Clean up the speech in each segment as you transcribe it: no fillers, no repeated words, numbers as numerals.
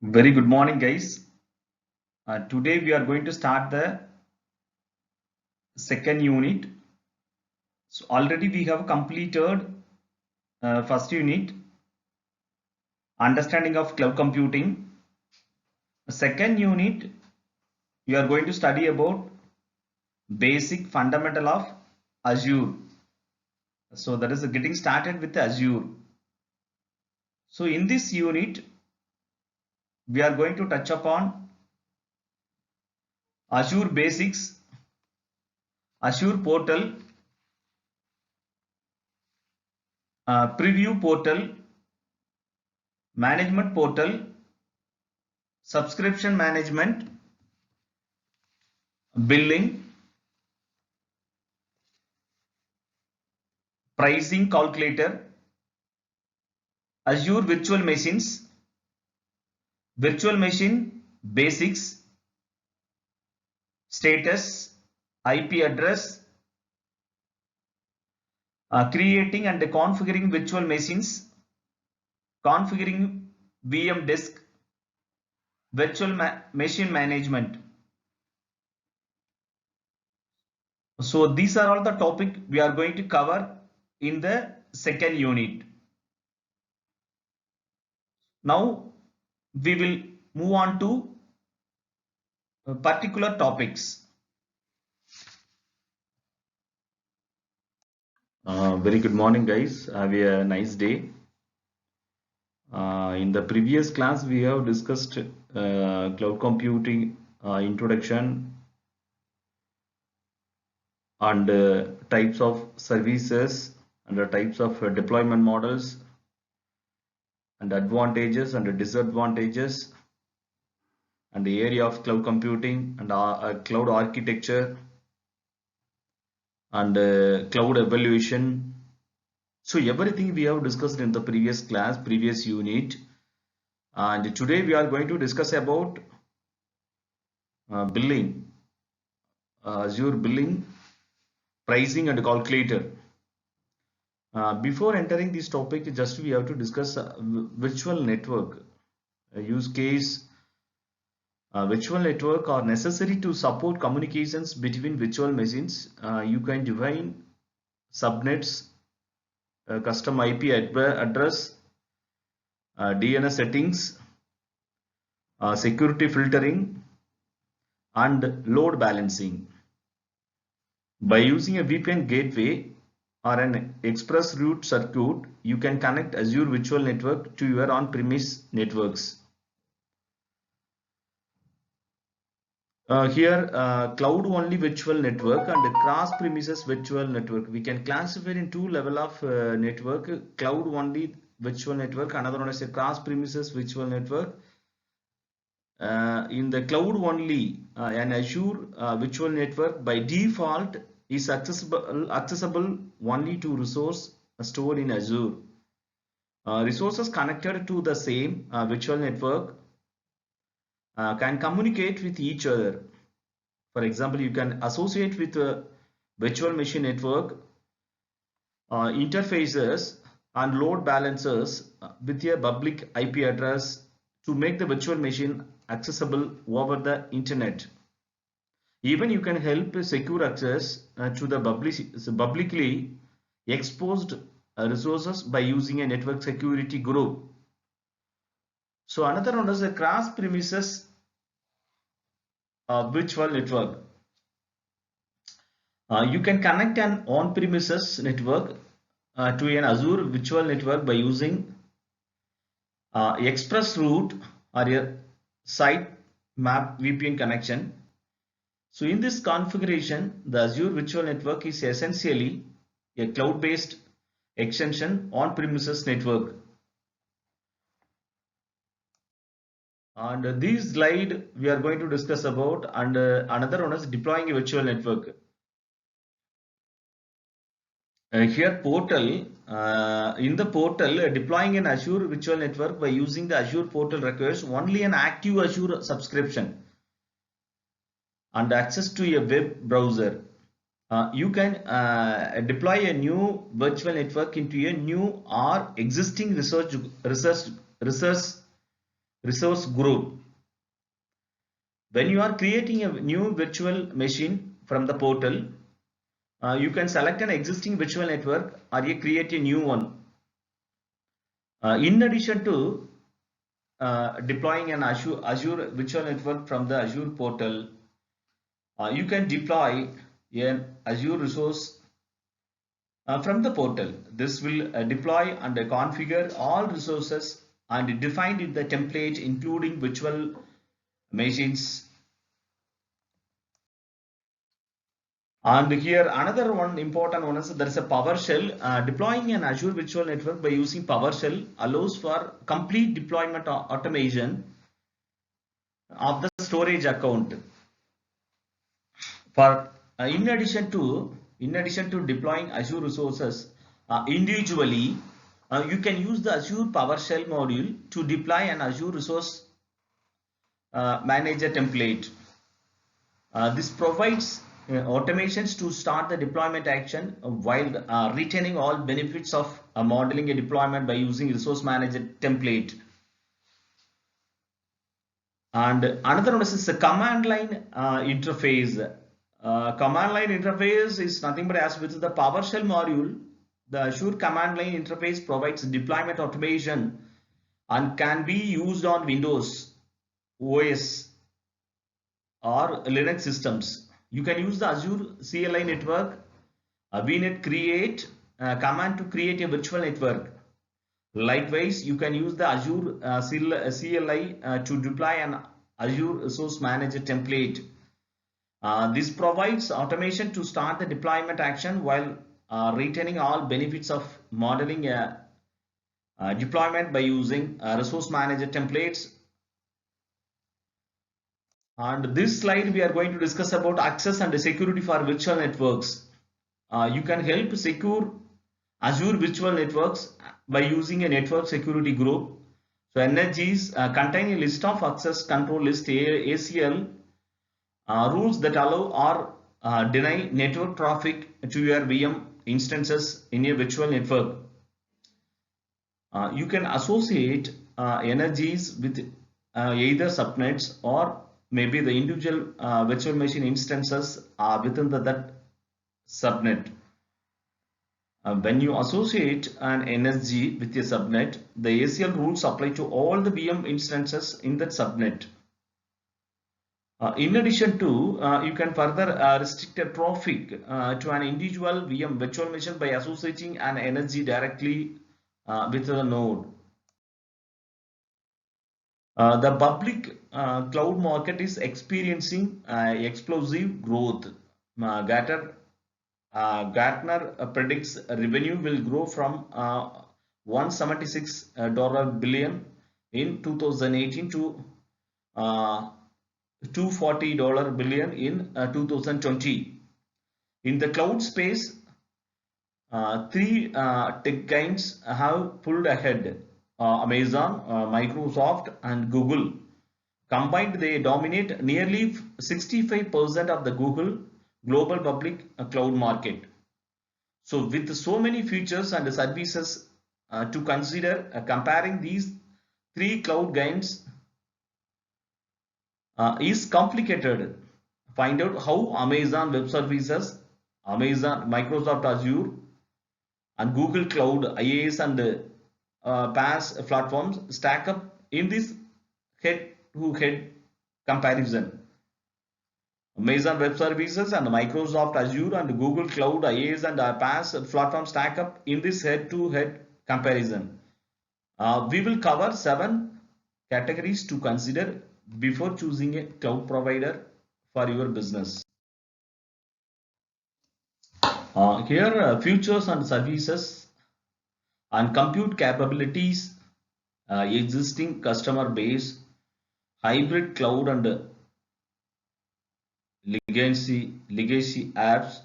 Very good morning, guys. Today we are going to start the second unit. So already we have completed first unit, understanding of cloud computing. Second unit, we are going to study about basic fundamental of Azure. So that is getting started with Azure. So in this unit, we are going to touch upon Azure basics, Azure portal, preview portal, management portal, subscription management, billing, pricing calculator, Azure virtual machines, virtual machine basics, status, IP address, creating and configuring virtual machines, configuring VM disk, virtual machine management. So these are all the topic we are going to cover in the second unit. Now we will move on to particular topics. Very good morning, guys. Have a nice day. In the previous class, we have discussed cloud computing introduction and types of services and the types of deployment models and advantages and disadvantages and the area of cloud computing and cloud architecture and cloud evaluation. So everything we have discussed in the previous class, previous unit, and today we are going to discuss about billing, Azure billing, pricing and calculator. Before entering this topic, just we have to discuss virtual network use case. Virtual network are necessary to support communications between virtual machines. You can define subnets, custom IP address, DNS settings, security filtering, and load balancing. By using a VPN gateway or an express route circuit, you can connect Azure Virtual Network to your on-premise networks. Here, cloud-only virtual network and cross-premises virtual network. We can classify in two level of network: cloud-only virtual network. Another one is a cross-premises virtual network. In the cloud-only, an Azure virtual network by default is accessible only to resource stored in Azure. Resources connected to the same virtual network can communicate with each other. For example, you can associate with a virtual machine network interfaces and load balancers with a public IP address to make the virtual machine accessible over the internet. Even you can help secure access to the publicly exposed resources by using a network security group. So another one is a cross premises virtual network. You can connect an on-premises network to an Azure virtual network by using express route or a site map VPN connection. So in this configuration, the Azure virtual network is essentially a cloud-based extension on-premises network. And this slide we are going to discuss about, and another one is deploying a virtual network. Here portal, in the portal, deploying an Azure virtual network by using the Azure portal requires only an active Azure subscription and access to a web browser. You can deploy a new virtual network into a new or existing research resource group. When you are creating a new virtual machine from the portal, you can select an existing virtual network or you create a new one. In addition to deploying an Azure virtual network from the Azure portal, you can deploy an Azure resource from the portal. This will deploy and configure all resources and define in the template including virtual machines. And here another one important one is there is a PowerShell. Deploying an Azure virtual network by using PowerShell allows for complete deployment automation of the storage account. For in addition to deploying Azure resources individually, you can use the Azure PowerShell module to deploy an Azure resource manager template. This provides automations to start the deployment action while retaining all benefits of modeling a deployment by using resource manager template. And another one is the command line interface. Command line interface is nothing but as with the PowerShell module, the Azure command line interface provides deployment automation and can be used on Windows OS or Linux systems. You can use the Azure CLI network vnet create command to create a virtual network. Likewise, you can use the Azure CLI to deploy an Azure Resource Manager template. This provides automation to start the deployment action while retaining all benefits of modeling a deployment by using Resource Manager templates. And this slide we are going to discuss about access and security for virtual networks. You can help secure Azure virtual networks by using a network security group. So NSGs contain a list of access control list ACL rules that allow or deny network traffic to your VM instances in a virtual network. You can associate NSGs with either subnets or maybe the individual virtual machine instances within that subnet. When you associate an NSG with a subnet, the ACL rules apply to all the VM instances in that subnet. In addition to, you can further restrict the traffic to an individual VM virtual machine by associating an NSG directly with the node. The public cloud market is experiencing explosive growth. Gartner predicts revenue will grow from $176 billion in 2018 to $240 billion in 2020. In the cloud space, three tech giants have pulled ahead. Amazon, Microsoft and Google. Combined, they dominate nearly 65% of the Google global public cloud market. So with so many features and services to consider, comparing these three cloud giants is complicated. Find out how Amazon Web Services, Microsoft Azure and Google Cloud IaaS and PaaS platforms stack up in this head-to-head comparison. Amazon Web Services and Microsoft Azure and Google Cloud IaaS and PaaS platforms stack up in this head-to-head comparison. We will cover 7 categories to consider before choosing a cloud provider for your business. Here features and services and compute capabilities, existing customer base, hybrid cloud and legacy apps,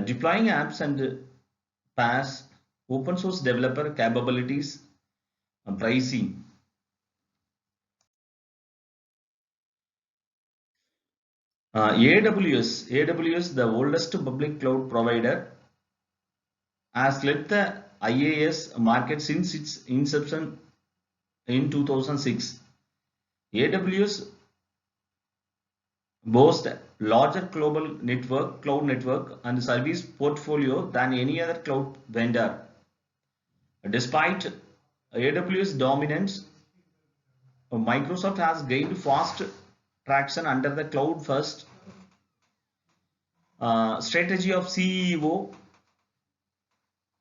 deploying apps and PaaS, open source developer capabilities, pricing. AWS, the oldest public cloud provider, has led the IaaS market since its inception in 2006. AWS boasts larger global cloud network and service portfolio than any other cloud vendor. Despite AWS dominance, Microsoft has gained fast traction under the cloud first strategy of CEO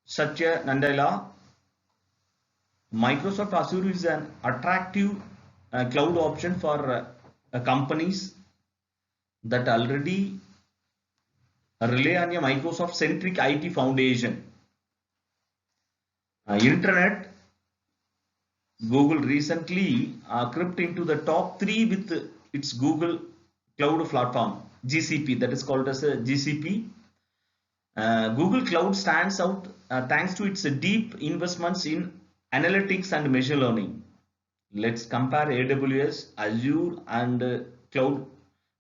Satya Nadella. Microsoft Azure is an attractive cloud option for companies that already rely on a Microsoft centric IT foundation. Internet, Google recently crept into the top 3 with its Google Cloud Platform, GCP, that is called as a GCP. Google Cloud stands out thanks to its deep investments in analytics and machine learning. Let's compare AWS, Azure and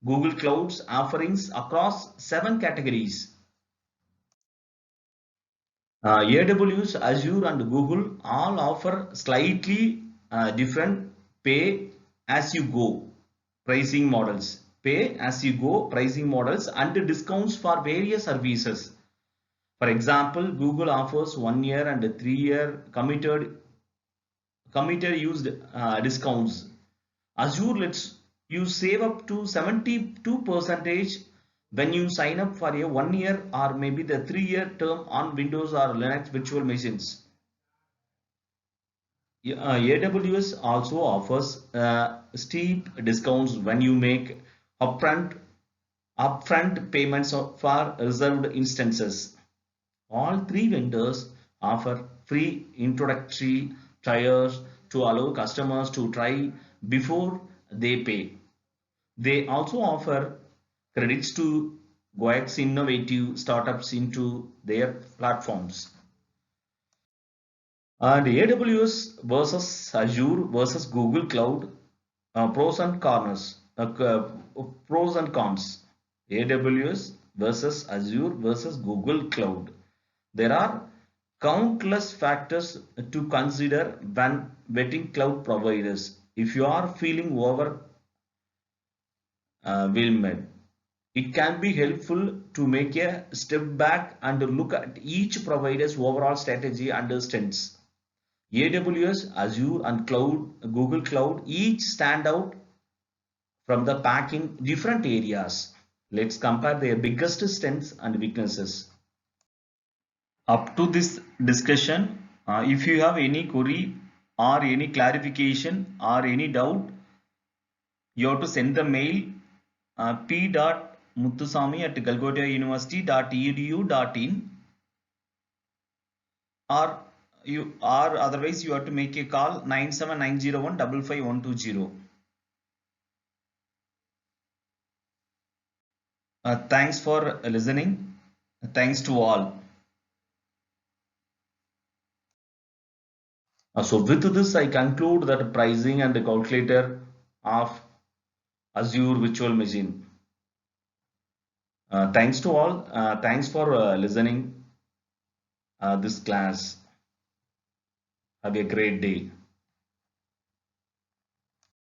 Google Cloud's offerings across 7 categories. AWS, Azure and Google all offer slightly different pay-as-you-go pricing models. Pay-as-you-go pricing models and discounts for various services. For example, Google offers 1 year and 3 year committed used discounts. Azure lets you save up to 72% when you sign up for a 1 year or maybe the 3 year term on Windows or Linux virtual machines. AWS also offers steep discounts when you make upfront payments for reserved instances. All 3 vendors offer free introductory trials to allow customers to try before they pay. They also offer credits to coax innovative startups into their platforms. And AWS versus Azure versus Google Cloud, pros and cons. AWS versus Azure versus Google Cloud. There are countless factors to consider when vetting cloud providers. If you are feeling overwhelmed, it can be helpful to make a step back and look at each provider's overall strategy and strengths. AWS, Azure and Google Cloud each stand out from the pack in different areas. Let's compare their biggest strengths and weaknesses. Up to this discussion, if you have any query or any clarification or any doubt, you have to send the mail p.muthusami@galgodia university.edu.in or otherwise you have to make a call 97901 thanks for listening. Thanks to all. So with this I conclude that pricing and the calculator of Azure virtual machine. Thanks to all. Thanks for listening this class. Have a great day.